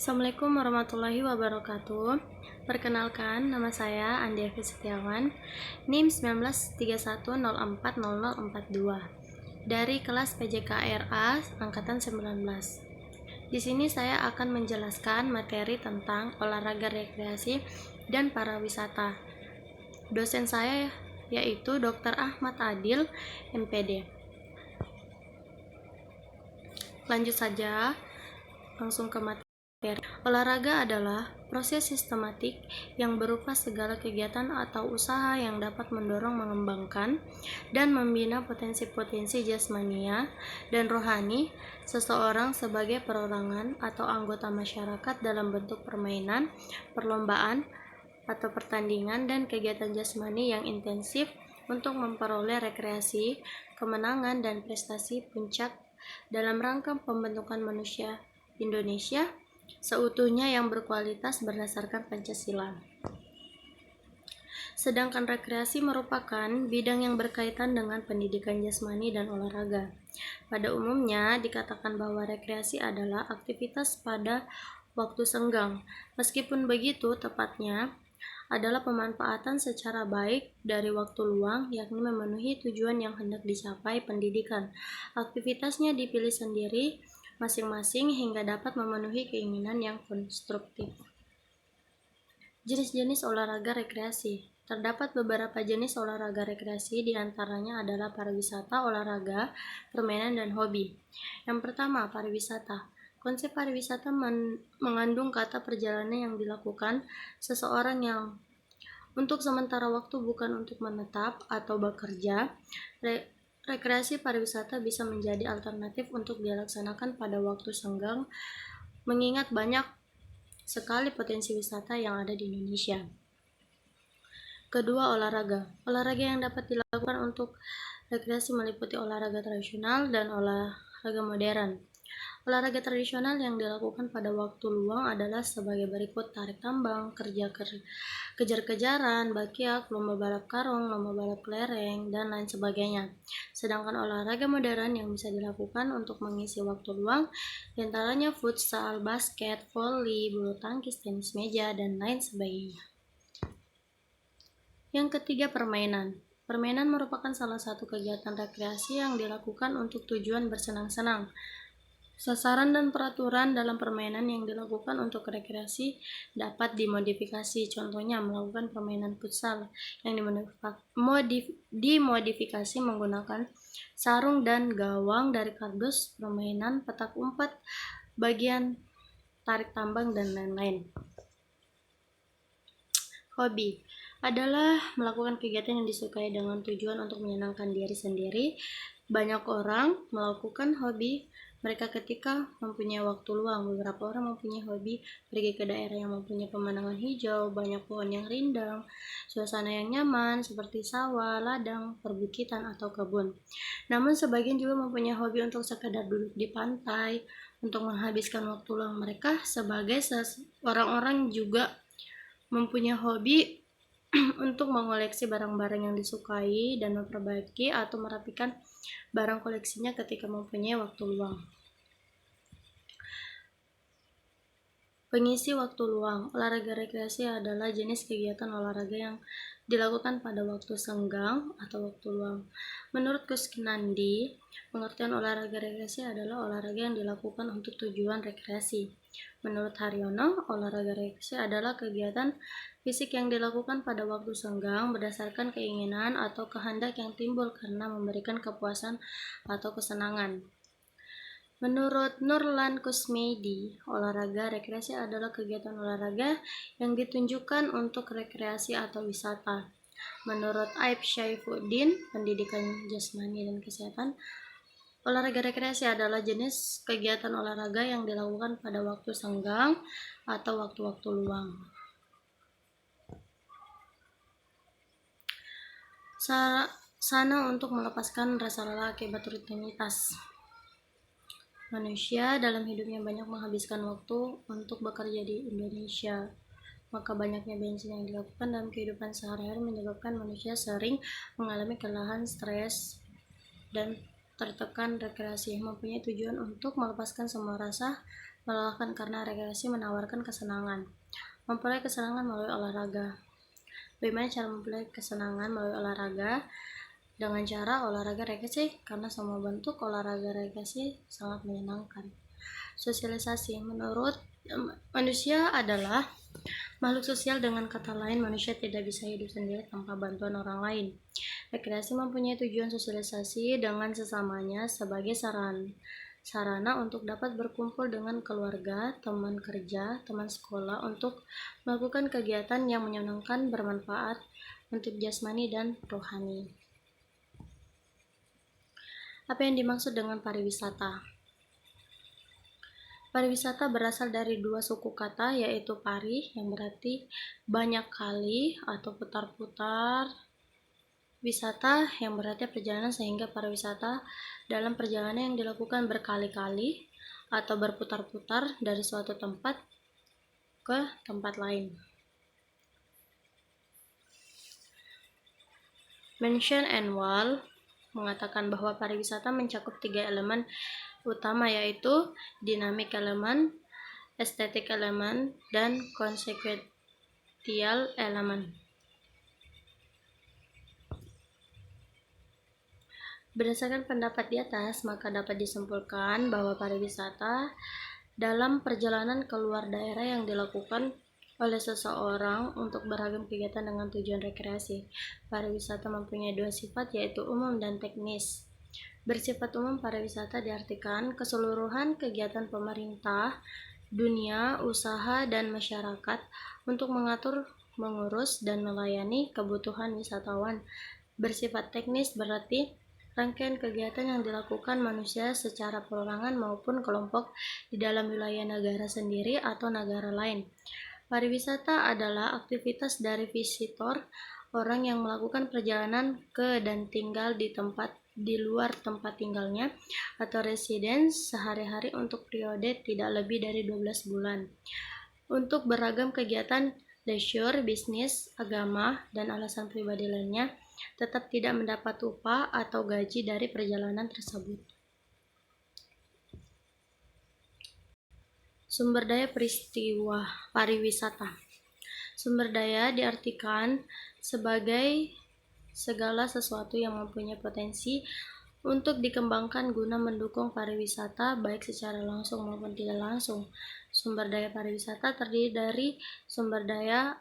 Assalamualaikum warahmatullahi wabarakatuh. Perkenalkan, nama saya Andi Evi Setiawan, NIM 1931040042 dari kelas PJKRA angkatan 19. Di sini saya akan menjelaskan materi tentang olahraga rekreasi dan pariwisata. Dosen saya yaitu Dr. Ahmad Adil, MPD. Lanjut saja, langsung ke materi. Olahraga adalah proses sistematik yang berupa segala kegiatan atau usaha yang dapat mendorong, mengembangkan, dan membina potensi-potensi jasmania dan rohani seseorang sebagai perorangan atau anggota masyarakat dalam bentuk permainan, perlombaan, atau pertandingan dan kegiatan jasmani yang intensif untuk memperoleh rekreasi, kemenangan, dan prestasi puncak dalam rangka pembentukan manusia Indonesia seutuhnya yang berkualitas berdasarkan Pancasila. Sedangkan rekreasi merupakan bidang yang berkaitan dengan pendidikan jasmani dan olahraga. Pada umumnya dikatakan bahwa rekreasi adalah aktivitas pada waktu senggang. Meskipun begitu, tepatnya adalah pemanfaatan secara baik dari waktu luang, yakni memenuhi tujuan yang hendak dicapai pendidikan. Aktivitasnya dipilih sendiri masing-masing hingga dapat memenuhi keinginan yang konstruktif. Jenis-jenis olahraga rekreasi. Terdapat beberapa jenis olahraga rekreasi, diantaranya adalah pariwisata, olahraga, permainan, dan hobi. Yang pertama, pariwisata. Konsep pariwisata mengandung kata perjalanan yang dilakukan seseorang yang untuk sementara waktu, bukan untuk menetap atau bekerja. Rekreasi pariwisata bisa menjadi alternatif untuk dilaksanakan pada waktu senggang, mengingat banyak sekali potensi wisata yang ada di Indonesia. Kedua, olahraga. Olahraga yang dapat dilakukan untuk rekreasi meliputi olahraga tradisional dan olahraga modern. Olahraga tradisional yang dilakukan pada waktu luang adalah sebagai berikut: tarik tambang, kejar-kejaran, bakyak, lomba balap karung, lomba balap kelereng, dan lain sebagainya. Sedangkan olahraga modern yang bisa dilakukan untuk mengisi waktu luang diantaranya futsal, basket, voli, bulu tangkis, tenis meja, dan lain sebagainya. Yang ketiga, permainan. Permainan merupakan salah satu kegiatan rekreasi yang dilakukan untuk tujuan bersenang-senang. Sasaran dan peraturan dalam permainan yang dilakukan untuk rekreasi dapat dimodifikasi. Contohnya, melakukan permainan futsal yang dimodifikasi menggunakan sarung dan gawang dari kardus, permainan petak umpet, bagian tarik tambang, dan lain-lain. Hobi adalah melakukan kegiatan yang disukai dengan tujuan untuk menyenangkan diri sendiri. Banyak orang melakukan hobi mereka ketika mempunyai waktu luang. Beberapa orang mempunyai hobi pergi ke daerah yang mempunyai pemandangan hijau, banyak pohon yang rindang, suasana yang nyaman seperti sawah, ladang, perbukitan, atau kebun. Namun sebagian juga mempunyai hobi untuk sekadar duduk di pantai untuk menghabiskan waktu luang mereka. Sebagai orang-orang juga mempunyai hobi untuk mengoleksi barang-barang yang disukai dan memperbaiki atau merapikan barang koleksinya ketika mempunyai waktu luang. Pengisi waktu luang. Olahraga rekreasi adalah jenis kegiatan olahraga yang dilakukan pada waktu senggang atau waktu luang. Menurut Kusnandi, pengertian olahraga rekreasi adalah olahraga yang dilakukan untuk tujuan rekreasi. Menurut Haryono, olahraga rekreasi adalah kegiatan fisik yang dilakukan pada waktu senggang berdasarkan keinginan atau kehendak yang timbul karena memberikan kepuasan atau kesenangan. Menurut Nurlan Kusmeidi, olahraga rekreasi adalah kegiatan olahraga yang ditunjukkan untuk rekreasi atau wisata. Menurut Aib Syaifuddin, Pendidikan Jasmani dan Kesehatan, olahraga rekreasi adalah jenis kegiatan olahraga yang dilakukan pada waktu senggang atau waktu-waktu luang. Sana untuk melepaskan rasa lelah akibat rutinitas. Manusia dalam hidupnya banyak menghabiskan waktu untuk bekerja di Indonesia. Maka banyaknya bensin yang dilakukan dalam kehidupan sehari-hari menyebabkan manusia sering mengalami kelelahan, stres, dan tertekan. Rekreasi mempunyai tujuan untuk melepaskan semua rasa melelahkan karena rekreasi menawarkan kesenangan. Memperoleh kesenangan melalui olahraga. Bagaimana cara memperoleh kesenangan melalui olahraga? Dengan cara olahraga rekreasi, karena semua bentuk olahraga rekreasi sangat menyenangkan. Sosialisasi. Menurut manusia adalah makhluk sosial, dengan kata lain manusia tidak bisa hidup sendiri tanpa bantuan orang lain. Rekreasi mempunyai tujuan sosialisasi dengan sesamanya sebagai sarana untuk dapat berkumpul dengan keluarga, teman kerja, teman sekolah untuk melakukan kegiatan yang menyenangkan, bermanfaat untuk jasmani dan rohani. Apa yang dimaksud dengan pariwisata? Pariwisata berasal dari dua suku kata, yaitu pari yang berarti banyak kali atau putar-putar, wisata yang berarti perjalanan, sehingga pariwisata dalam perjalanan yang dilakukan berkali-kali atau berputar-putar dari suatu tempat ke tempat lain. Mention and Wall mengatakan bahwa pariwisata mencakup 3 elemen utama, yaitu dynamic element, aesthetic element, dan consequential element. Berdasarkan pendapat di atas, maka dapat disimpulkan bahwa pariwisata dalam perjalanan keluar daerah yang dilakukan oleh seseorang untuk beragam kegiatan dengan tujuan rekreasi. Pariwisata mempunyai dua sifat, yaitu umum dan teknis. Bersifat umum, pariwisata diartikan keseluruhan kegiatan pemerintah, dunia usaha, dan masyarakat untuk mengatur, mengurus, dan melayani kebutuhan wisatawan. Bersifat teknis berarti rangkaian kegiatan yang dilakukan manusia secara perorangan maupun kelompok di dalam wilayah negara sendiri atau negara lain. Pariwisata adalah aktivitas dari visitor, orang yang melakukan perjalanan ke dan tinggal di tempat di luar tempat tinggalnya atau residence sehari-hari untuk periode tidak lebih dari 12 bulan. Untuk beragam kegiatan leisure, bisnis, agama, dan alasan pribadi lainnya, tetap tidak mendapat upah atau gaji dari perjalanan tersebut. Sumber daya peristiwa pariwisata. Sumber daya diartikan sebagai segala sesuatu yang mempunyai potensi untuk dikembangkan guna mendukung pariwisata baik secara langsung maupun tidak langsung. Sumber daya pariwisata terdiri dari sumber daya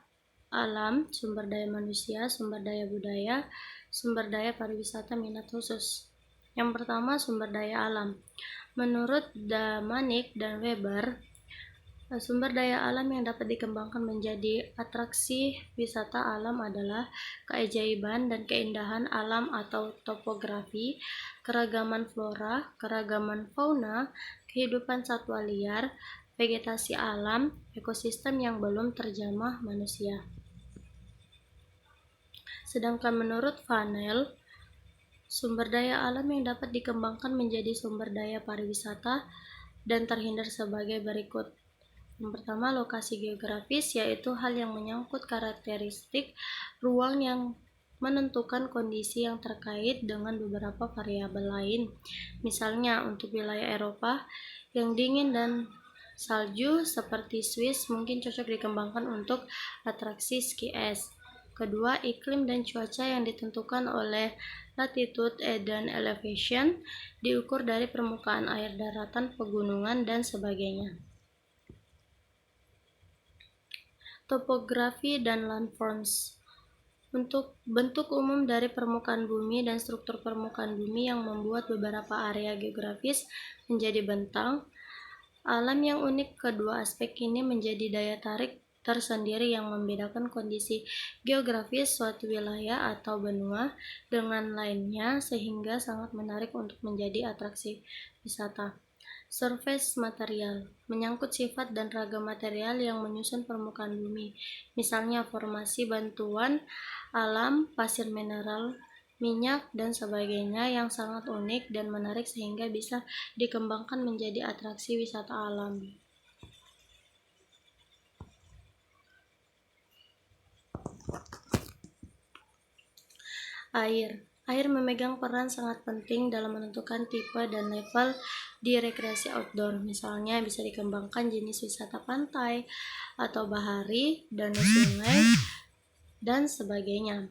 alam, sumber daya manusia, sumber daya budaya, sumber daya pariwisata minat khusus. Yang pertama, sumber daya alam. Menurut Damanik dan Weber, sumber daya alam yang dapat dikembangkan menjadi atraksi wisata alam adalah keajaiban dan keindahan alam atau topografi, keragaman flora, keragaman fauna, kehidupan satwa liar, vegetasi alam, ekosistem yang belum terjamah manusia. Sedangkan menurut Vanel, sumber daya alam yang dapat dikembangkan menjadi sumber daya pariwisata dan terhindar sebagai berikut. Yang pertama, lokasi geografis, yaitu hal yang menyangkut karakteristik ruang yang menentukan kondisi yang terkait dengan beberapa variabel lain. Misalnya, untuk wilayah Eropa yang dingin dan salju seperti Swiss mungkin cocok dikembangkan untuk atraksi ski es. Kedua, iklim dan cuaca yang ditentukan oleh latitude dan elevation, diukur dari permukaan air, daratan, pegunungan, dan sebagainya. Topografi dan landforms. Untuk bentuk umum dari permukaan bumi dan struktur permukaan bumi yang membuat beberapa area geografis menjadi bentang. Alam yang unik, kedua aspek ini menjadi daya tarik tersendiri yang membedakan kondisi geografis suatu wilayah atau benua dengan lainnya sehingga sangat menarik untuk menjadi atraksi wisata. Surface material menyangkut sifat dan ragam material yang menyusun permukaan bumi, misalnya formasi bantuan alam, pasir mineral, minyak, dan sebagainya yang sangat unik dan menarik sehingga bisa dikembangkan menjadi atraksi wisata alam. Air Air memegang peran sangat penting dalam menentukan tipe dan level di rekreasi outdoor. Misalnya bisa dikembangkan jenis wisata pantai atau bahari, danau sungai, dan sebagainya.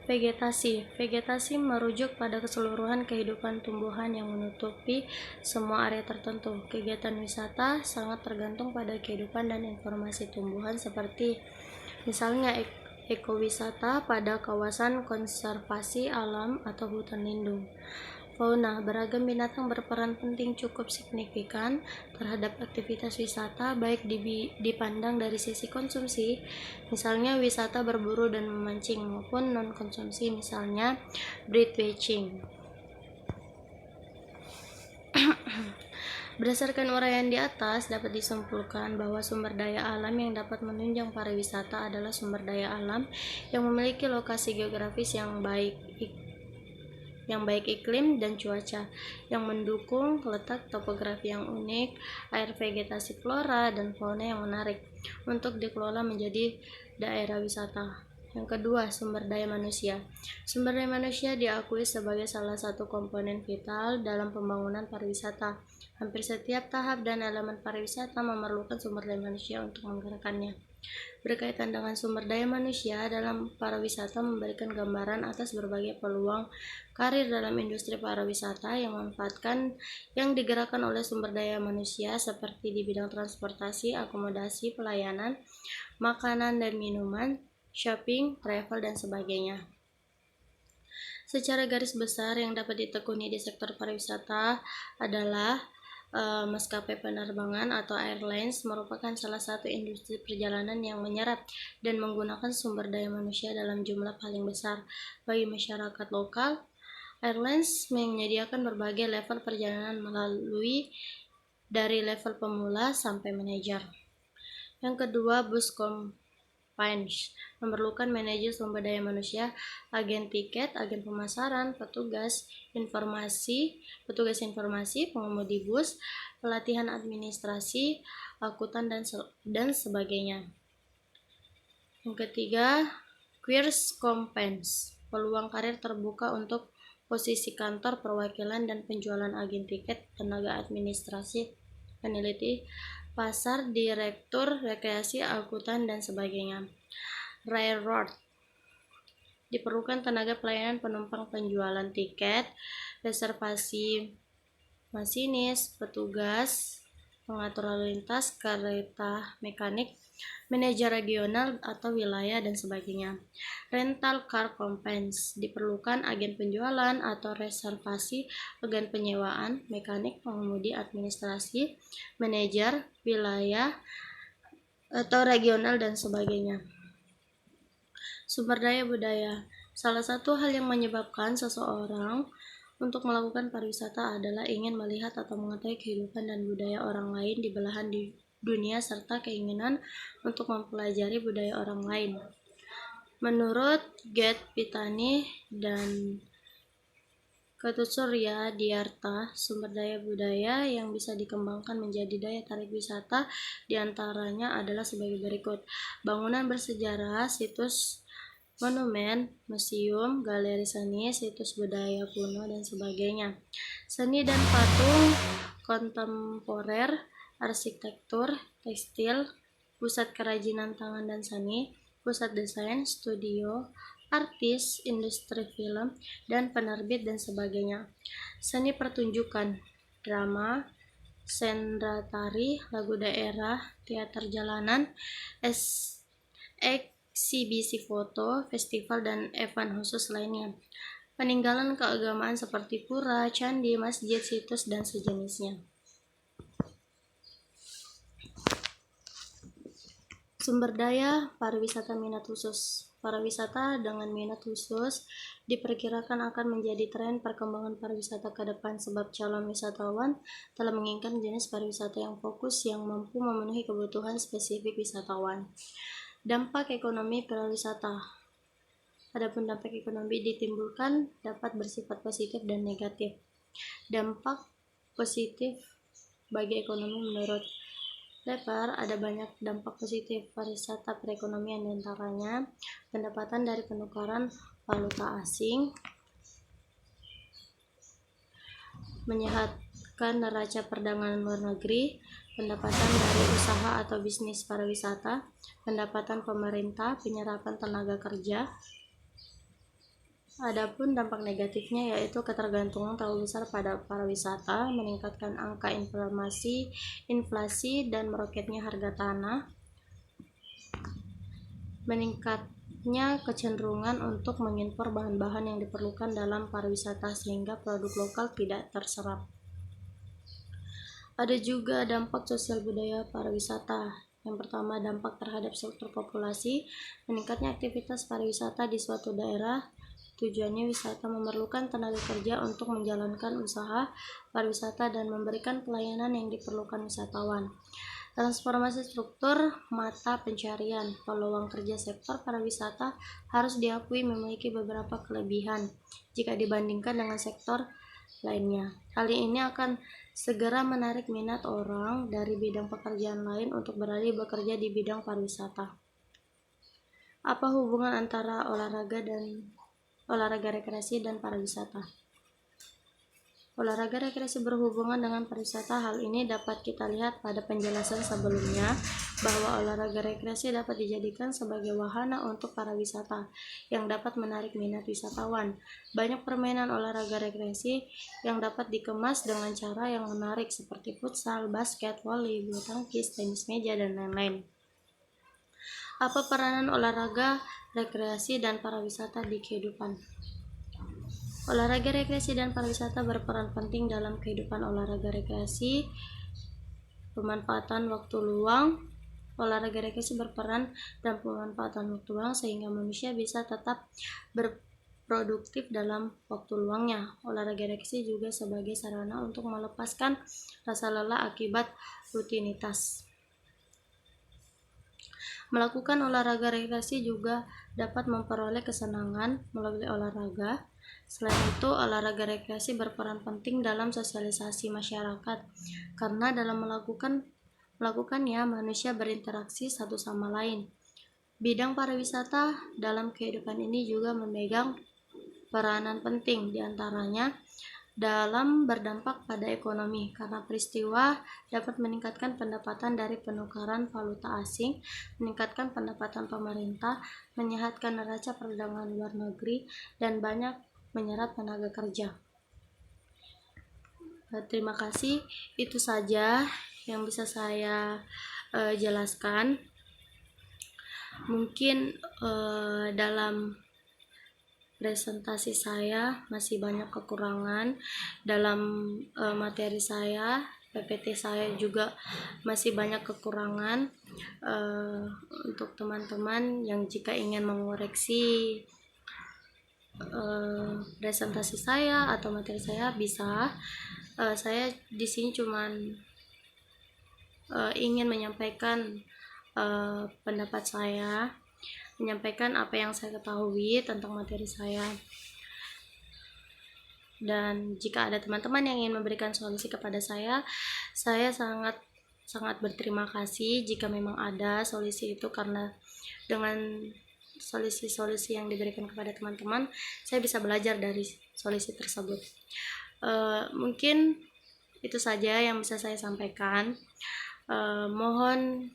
Vegetasi merujuk pada keseluruhan kehidupan tumbuhan yang menutupi semua area tertentu. Kegiatan wisata sangat tergantung pada kehidupan dan informasi tumbuhan seperti misalnya ekowisata pada kawasan konservasi alam atau hutan lindung. Fauna, beragam binatang berperan penting cukup signifikan terhadap aktivitas wisata baik dipandang dari sisi konsumsi, misalnya wisata berburu dan memancing, maupun non-konsumsi, misalnya birdwatching. Berdasarkan uraian di atas, dapat disimpulkan bahwa sumber daya alam yang dapat menunjang pariwisata adalah sumber daya alam yang memiliki lokasi geografis yang baik iklim dan cuaca yang mendukung, letak topografi yang unik, air, vegetasi, flora, dan fauna yang menarik untuk dikelola menjadi daerah wisata. Yang kedua, sumber daya manusia. Sumber daya manusia diakui sebagai salah satu komponen vital dalam pembangunan pariwisata. Hampir setiap tahap dan elemen pariwisata memerlukan sumber daya manusia untuk menggerakkannya. Berkaitan dengan sumber daya manusia dalam pariwisata memberikan gambaran atas berbagai peluang karir dalam industri pariwisata yang digerakkan oleh sumber daya manusia seperti di bidang transportasi, akomodasi, pelayanan, makanan dan minuman, shopping, travel, dan sebagainya. Secara garis besar yang dapat ditekuni di sektor pariwisata adalah maskapai penerbangan atau airlines merupakan salah satu industri perjalanan yang menyerap dan menggunakan sumber daya manusia dalam jumlah paling besar. Bagi masyarakat lokal, airlines menyediakan berbagai level perjalanan melalui dari level pemula sampai manajer. Yang kedua, bus companies memerlukan manajer sumber daya manusia, agen tiket, agen pemasaran, petugas informasi, pengemudi bus, pelatihan administrasi, akuntan, dan sebagainya. Yang ketiga, careers companies, peluang karir terbuka untuk posisi kantor, perwakilan, dan penjualan agen tiket, tenaga administrasi, peneliti, pasar, direktur, rekreasi, akuntan, dan sebagainya. Railroad, diperlukan tenaga pelayanan penumpang, penjualan tiket, reservasi, masinis, petugas, pengatur lalu lintas, kereta mekanik, manajer regional atau wilayah, dan sebagainya. Rental car companies, diperlukan agen penjualan atau reservasi, agen penyewaan, mekanik, pengemudi, administrasi, manajer wilayah atau regional, dan sebagainya. Sumber daya budaya. Salah satu hal yang menyebabkan seseorang untuk melakukan pariwisata adalah ingin melihat atau mengetahui kehidupan dan budaya orang lain di belahan dunia serta keinginan untuk mempelajari budaya orang lain. Menurut Get Pitani dan Ketutsurya Diarta, sumber daya budaya yang bisa dikembangkan menjadi daya tarik wisata diantaranya adalah sebagai berikut: bangunan bersejarah, situs monumen, museum, galeri seni, situs budaya kuno, dan sebagainya. Seni dan patung kontemporer, arsitektur, tekstil, pusat kerajinan tangan dan seni, pusat desain, studio, artis, industri film, dan penerbit, dan sebagainya. Seni pertunjukan, drama, sendra tari, lagu daerah, teater jalanan, eksibisi foto, festival, dan event khusus lainnya. Peninggalan keagamaan seperti pura, candi, masjid, situs, dan sejenisnya. Sumber daya pariwisata minat khusus. Pariwisata dengan minat khusus diperkirakan akan menjadi tren perkembangan pariwisata ke depan sebab calon wisatawan telah menginginkan jenis pariwisata yang fokus yang mampu memenuhi kebutuhan spesifik wisatawan. Dampak ekonomi pariwisata. Adapun dampak ekonomi ditimbulkan dapat bersifat positif dan negatif. Dampak positif bagi ekonomi menurut lebar, ada banyak dampak positif pariwisata perekonomian, diantaranya pendapatan dari penukaran valuta asing, menyehatkan neraca perdagangan luar negeri, pendapatan dari usaha atau bisnis pariwisata, pendapatan pemerintah, penyerapan tenaga kerja. Adapun dampak negatifnya yaitu ketergantungan terlalu besar pada pariwisata, meningkatkan angka inflasi dan meroketnya harga tanah, meningkatnya kecenderungan untuk mengimpor bahan-bahan yang diperlukan dalam pariwisata sehingga produk lokal tidak terserap. Ada juga dampak sosial budaya pariwisata. Yang pertama, dampak terhadap struktur populasi, meningkatnya aktivitas pariwisata di suatu daerah. Tujuannya wisata memerlukan tenaga kerja untuk menjalankan usaha pariwisata dan memberikan pelayanan yang diperlukan wisatawan. Transformasi struktur mata pencarian. Peluang kerja sektor pariwisata harus diakui memiliki beberapa kelebihan jika dibandingkan dengan sektor lainnya. Hal ini akan segera menarik minat orang dari bidang pekerjaan lain untuk beralih bekerja di bidang pariwisata. Apa hubungan antara olahraga rekreasi dan pariwisata? Olahraga rekreasi berhubungan dengan pariwisata. Hal ini dapat kita lihat pada penjelasan sebelumnya bahwa olahraga rekreasi dapat dijadikan sebagai wahana untuk pariwisata yang dapat menarik minat wisatawan. Banyak permainan olahraga rekreasi yang dapat dikemas dengan cara yang menarik seperti futsal, basket, voli, bulu tangkis, tenis meja, dan lain-lain. Apa peranan olahraga rekreasi dan pariwisata di kehidupan? Olahraga rekreasi dan pariwisata berperan penting dalam kehidupan. Olahraga rekreasi, pemanfaatan waktu luang. Olahraga rekreasi berperan dalam pemanfaatan waktu luang sehingga manusia bisa tetap berproduktif dalam waktu luangnya. Olahraga rekreasi juga sebagai sarana untuk melepaskan rasa lelah akibat rutinitas. Melakukan olahraga rekreasi juga dapat memperoleh kesenangan melalui olahraga. Selain itu, olahraga rekreasi berperan penting dalam sosialisasi masyarakat karena dalam melakukannya manusia berinteraksi satu sama lain. Bidang pariwisata dalam kehidupan ini juga memegang peranan penting, diantaranya dalam berdampak pada ekonomi karena peristiwa dapat meningkatkan pendapatan dari penukaran valuta asing, meningkatkan pendapatan pemerintah, menyehatkan neraca perdagangan luar negeri, dan banyak menyerap tenaga kerja. Terima kasih, itu saja yang bisa saya jelaskan. Mungkin dalam presentasi saya masih banyak kekurangan dalam materi saya, PPT saya juga masih banyak kekurangan. Untuk teman-teman yang jika ingin mengoreksi presentasi saya atau materi saya bisa. Saya di sini cuman ingin menyampaikan pendapat saya, menyampaikan apa yang saya ketahui tentang materi saya. Dan jika ada teman-teman yang ingin memberikan solusi kepada saya sangat berterima kasih jika memang ada solusi itu, karena dengan solusi-solusi yang diberikan kepada teman-teman, saya bisa belajar dari solusi tersebut. Mungkin itu saja yang bisa saya sampaikan. Mohon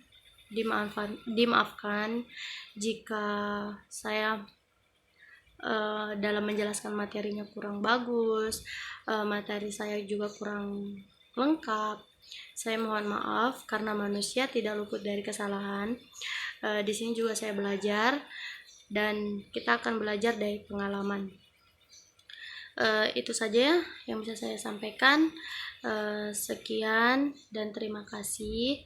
dimaafkan jika saya dalam menjelaskan materinya kurang bagus, materi saya juga kurang lengkap. Saya mohon maaf karena manusia tidak luput dari kesalahan. Di sini juga saya belajar dan kita akan belajar dari pengalaman. Itu saja yang bisa saya sampaikan. Sekian dan terima kasih.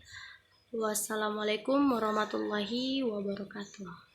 Wassalamualaikum warahmatullahi wabarakatuh.